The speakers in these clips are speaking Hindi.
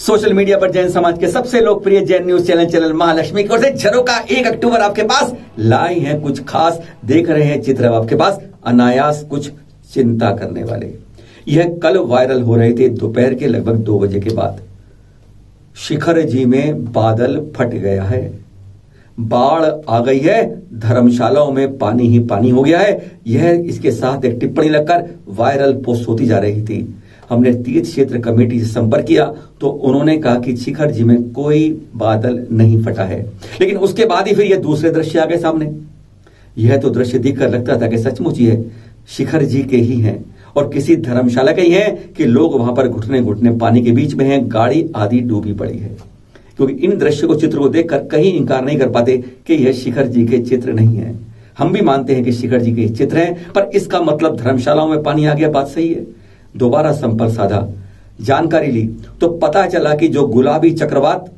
सोशल मीडिया पर जैन समाज के सबसे लोकप्रिय जैन न्यूज चैनल महालक्ष्मी की ओर से झरोका 1 अक्टूबर आपके पास लाई है कुछ खास। देख रहे हैं चित्र आपके पास अनायास कुछ चिंता करने वाले। यह कल वायरल हो रहे थे दोपहर के लगभग 2 बजे के बाद। शिखर जी में बादल फट गया है, बाढ़ आ गई है, धर्मशालाओं में पानी ही पानी हो गया है। यह इसके साथ एक टिप्पणी लगकर वायरल पोस्ट होती जा रही थी। हमने तीर्थ क्षेत्र कमेटी से संपर्क किया तो उन्होंने कहा कि शिखर जी में कोई बादल नहीं फटा है, लेकिन उसके बाद ही फिर यह दूसरे दृश्य आ गए सामने। यह तो दृश्य देखकर लगता था कि सचमुच ये शिखर जी के ही हैं और किसी धर्मशाला के ही हैं कि लोग वहां पर घुटने घुटने पानी के बीच में हैं, गाड़ी आदि डूबी पड़ी है। क्योंकि इन दृश्य को चित्र को देखकर कहीं इंकार नहीं कर पाते कि यह शिखर जी के चित्र नहीं है। हम भी मानते हैं कि शिखर जी के चित्र हैं, पर इसका मतलब धर्मशालाओं में पानी आ गया, बात सही है। दोबारा संपर्क साधा, जानकारी ली तो पता चला कि जो गुलाबी चक्रवात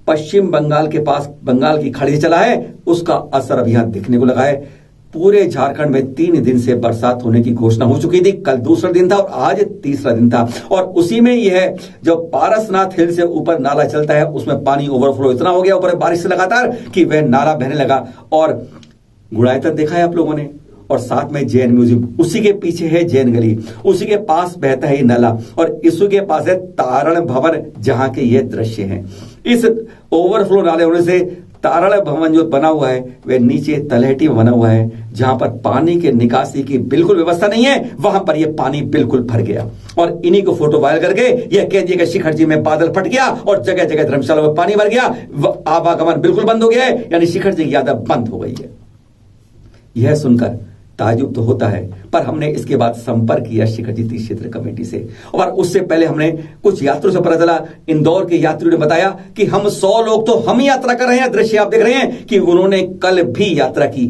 पश्चिम बंगाल के पास बंगाल की खाड़ी से चला है, उसका असर अब यहां दिखने को लगा है। पूरे झारखंड में 3 दिन से बरसात होने की घोषणा हो चुकी थी। कल दूसरा दिन था और आज तीसरा दिन था, और उसी में यह जो पारसनाथ हिल से ऊपर नाला चलता है उसमें पानी ओवरफ्लो इतना हो गया ऊपर बारिश से लगातार कि वह नाला बहने लगा। और गुड़ायतन देखा है आप लोगों ने, और साथ में जैन म्यूजियम, उसी के पीछे है जैन गली, उसी के पास बहता है नाला, और इसी के पास है तारण भवन जहां के ये दृश्य हैं। इस ओवरफ्लो नाले होने से तारण भवन जो बना हुआ है वह नीचे तलहटी में बना हुआ है, जहां पर पानी के निकासी की बिल्कुल व्यवस्था नहीं है, वहां पर यह पानी बिल्कुल भर गया। और इन्हीं को फोटो वायरल करके यह कह दिया कि शिखर जी में बादल फट गया और जगह जगह धर्मशाला में पानी भर गया, आवागमन बिल्कुल बंद हो गया है, यानी शिखर जी की यात्रा बंद हो गई है। यह सुनकर ताजुब तो होता है, पर हमने इसके बाद संपर्क किया शिखर जी तीर्थ क्षेत्र कमेटी से, और उससे पहले हमने कुछ यात्रियों से पता चला। इंदौर के यात्रियों ने बताया कि हम 100 लोग तो हम यात्रा कर रहे हैं। दृश्य आप देख रहे हैं कि उन्होंने कल भी यात्रा की,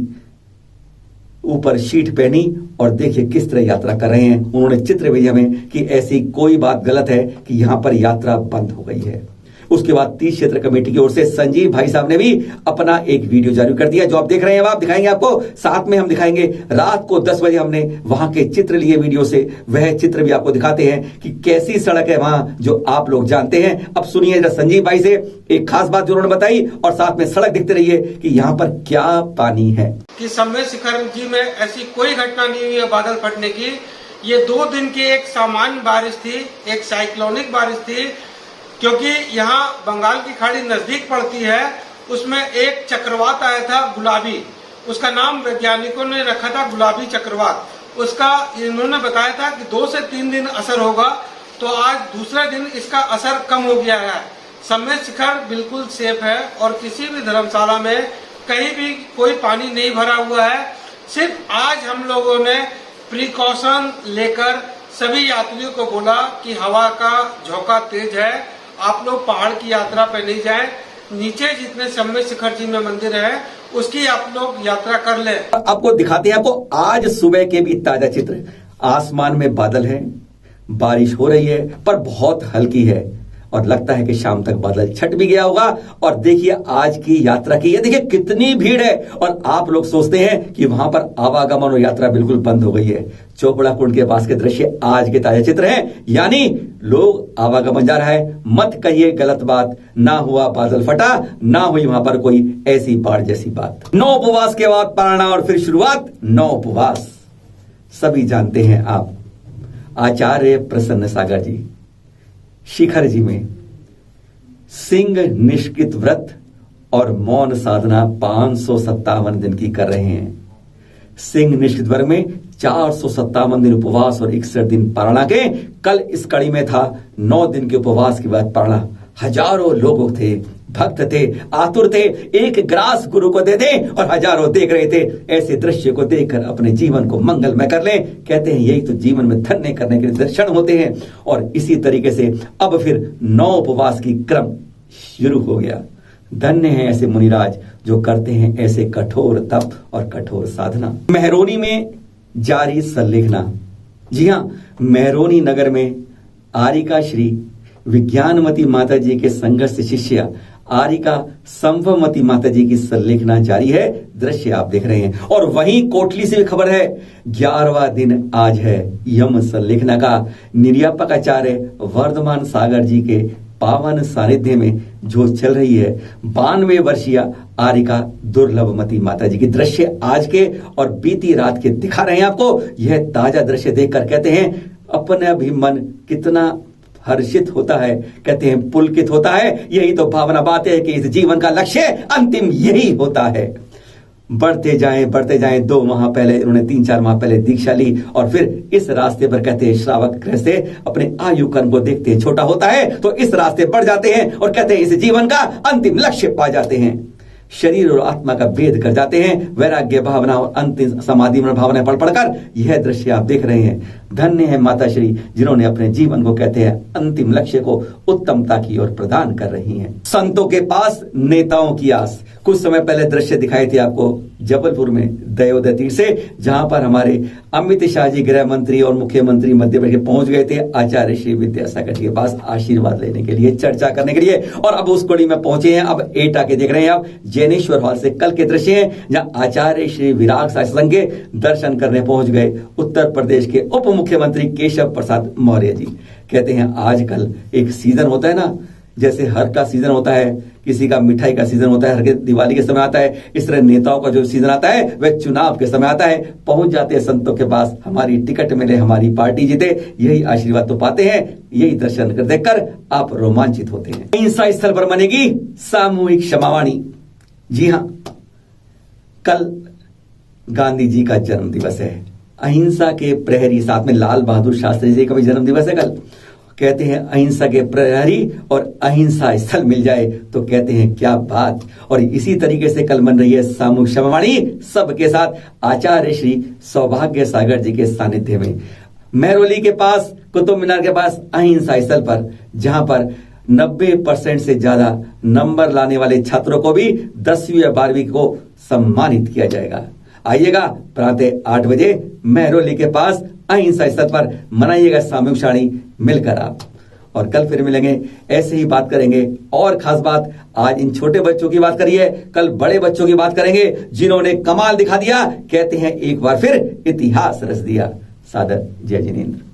ऊपर शीट पहनी और देखिए किस तरह यात्रा कर रहे हैं। उन्होंने चित्र भेजा हमें कि ऐसी कोई बात गलत है कि यहां पर यात्रा बंद हो गई है। उसके बाद तीर्थ क्षेत्र कमेटी की ओर से संजीव भाई साहब ने भी अपना एक वीडियो जारी कर दिया, जो आप देख रहे हैं। आप दिखाएंगे आपको, साथ में हम दिखाएंगे रात को 10 बजे हमने वहां के चित्र लिए वीडियो से, वह चित्र भी आपको दिखाते हैं कि कैसी सड़क है वहां, जो आप लोग जानते हैं। अब सुनिए जरा संजीव भाई से एक खास बात जो उन्होंने बताई, और साथ में सड़क दिखते रहिए कि यहाँ पर क्या पानी है। कि समय शिखर जी में ऐसी कोई घटना नहीं हुई है बादल फटने की। ये 2 दिन की एक सामान्य बारिश थी, एक साइक्लोनिक बारिश थी, क्योंकि यहाँ बंगाल की खाड़ी नजदीक पड़ती है। उसमें एक चक्रवात आया था गुलाबी, उसका नाम वैज्ञानिकों ने रखा था गुलाबी चक्रवात। उसका इन्होंने बताया था कि 2 से 3 दिन असर होगा, तो आज दूसरे दिन इसका असर कम हो गया है। समय शिखर बिल्कुल सेफ है और किसी भी धर्मशाला में कहीं भी कोई पानी नहीं भरा हुआ है। सिर्फ आज हम लोगों ने प्रिकॉशन लेकर सभी यात्रियों को बोला कि हवा का झोंका तेज है, आप लोग पहाड़ की यात्रा पे नहीं जाएं, नीचे जितने समय शिखर जी में मंदिर है उसकी आप लोग यात्रा कर ले। आपको दिखाते हैं आपको आज सुबह के भी ताजा चित्र। आसमान में बादल है, बारिश हो रही है पर बहुत हल्की है, और लगता है कि शाम तक बादल छट भी गया होगा। और देखिए आज की यात्रा की, ये देखिए कितनी भीड़ है, और आप लोग सोचते हैं कि वहां पर आवागमन और यात्रा बिल्कुल बंद हो गई है। चोपड़ा कुंड के पास के दृश्य आज के ताजा चित्र हैं, यानी लोग आवागमन जा रहा है। मत कहिए गलत बात, ना हुआ बादल फटा, ना हुई वहां पर कोई ऐसी बाढ़ जैसी बात। 9 उपवास के बाद पारणा और फिर शुरुआत 9 उपवास, सभी जानते हैं आप। आचार्य प्रसन्न सागर जी शिखर जी में सिंह निष्कृत व्रत और मौन साधना 557 दिन की कर रहे हैं। सिंह निष्कृत व्रत में 457 दिन उपवास और 61 दिन पारणा के। कल इस कड़ी में था 9 दिन के उपवास के बाद पारणा। हजारों लोग थे, भक्त थे, आतुर थे, एक ग्रास गुरु को दे दे, और हजारों देख रहे थे। ऐसे दृश्य को देखकर अपने जीवन को मंगलमय कर लें। कहते हैं यही तो जीवन में धन्य करने के दर्शन होते हैं। और इसी तरीके से अब फिर 9 उपवास की क्रम शुरू हो गया। धन्य है ऐसे मुनिराज जो करते हैं ऐसे कठोर तप और कठोर साधना। मेहरोनी में जारी संलेखना। जी हां, मेहरोनी नगर में आरिका श्री विज्ञानमती माता जी के संघर्ष शिष्य आरिका संभवमती माता जी की संलेखना जारी है। दृश्य आप देख रहे हैं। और वहीं कोटली से भी खबर है, 11वां दिन आज है यम संलेखना का। निर्यापक आचार्य वर्धमान सागर जी के पावन सानिध्य में जो चल रही है 92 वर्षीय आरिका दुर्लभमती माता जी की दृश्य आज के और बीती रात के दिखा रहे हैं आपको। यह ताजा दृश्य देखकर कहते हैं अपने भी मन कितना हर्षित होता है, कहते हैं पुलकित होता है। यही तो भावना बात है कि इस जीवन का लक्ष्य अंतिम यही होता है। बढ़ते जाएं 2 माह पहले इन्होंने 3-4 माह पहले दीक्षा ली और फिर इस रास्ते पर कहते हैं श्रावक ग्रह से अपने आयु कर्म को देखते हैं छोटा होता है तो इस रास्ते बढ़ जाते हैं और कहते हैं इस जीवन का अंतिम लक्ष्य पा जाते हैं। शरीर और आत्मा का भेद कर जाते हैं। वैराग्य भावना और अंतिम समाधि में भावना पढ़कर यह दृश्य आप देख रहे हैं। धन्य है माता श्री जिन्होंने अपने जीवन को कहते हैं अंतिम लक्ष्य को उत्तमता की ओर प्रदान कर रही हैं। संतों के पास नेताओं की आस। कुछ समय पहले दृश्य दिखाए थे आपको जबलपुर में दयोदय तीर्थ से, जहां पर हमारे अमित शाह जी गृह मंत्री और मुख्यमंत्री मध्य प्रदेश पहुंच गए थे आचार्य श्री विद्यासागर जी के पास आशीर्वाद लेने के लिए, चर्चा करने के लिए। और अब उस कड़ी में पहुंचे हैं। अब एटा के देख रहे हैं आप जैनेश्वर हॉल से कल के दृश्य हैं जहां आचार्य श्री विराग सत्संग के दर्शन करने पहुंच गए उत्तर प्रदेश के उप मुख्यमंत्री केशव प्रसाद मौर्य जी। कहते हैं आजकल एक सीजन होता है ना, जैसे हर का सीजन होता है, किसी का मिठाई का सीजन होता है, हर के दिवाली के समय आता है, इस तरह नेताओं का जो सीजन आता है वह चुनाव के समय आता है। पहुंच जाते हैं संतों के पास, हमारी टिकट मिले, हमारी पार्टी जीते, यही आशीर्वाद तो पाते हैं। यही दर्शन कर देखकर आप रोमांचित होते हैं। अहिंसा स्थल पर बनेगी सामूहिक क्षमावाणी। जी हाँ, कल गांधी जी का जन्म दिवस है। अहिंसा के प्रहरी, साथ में लाल बहादुर शास्त्री जी का भी जन्म दिवस है कल। कहते हैं अहिंसा के प्रहरी और अहिंसा स्थल मिल जाए तो कहते हैं क्या बात। और इसी तरीके से कल बन रही है सामूहिक क्षमावाणी सबके साथ आचार्य श्री सौभाग्य सागर जी के सानिध्य में मेहरौली के पास कुतुब मीनार के पास अहिंसा स्थल पर, जहां पर 90% से ज्यादा नंबर लाने वाले छात्रों को भी 10वीं या 12वीं को सम्मानित किया जाएगा। आइएगा प्रातः 8 बजे मेहरौली के पास अहिंसा स्थल पर मनाइएगा सामूहिक क्षमावाणी मिलकर आप। और कल फिर मिलेंगे, ऐसे ही बात करेंगे। और खास बात, आज इन छोटे बच्चों की बात करिए, कल बड़े बच्चों की बात करेंगे जिन्होंने कमाल दिखा दिया। कहते हैं एक बार फिर इतिहास रच दिया। सादर जय जिनेंद्र।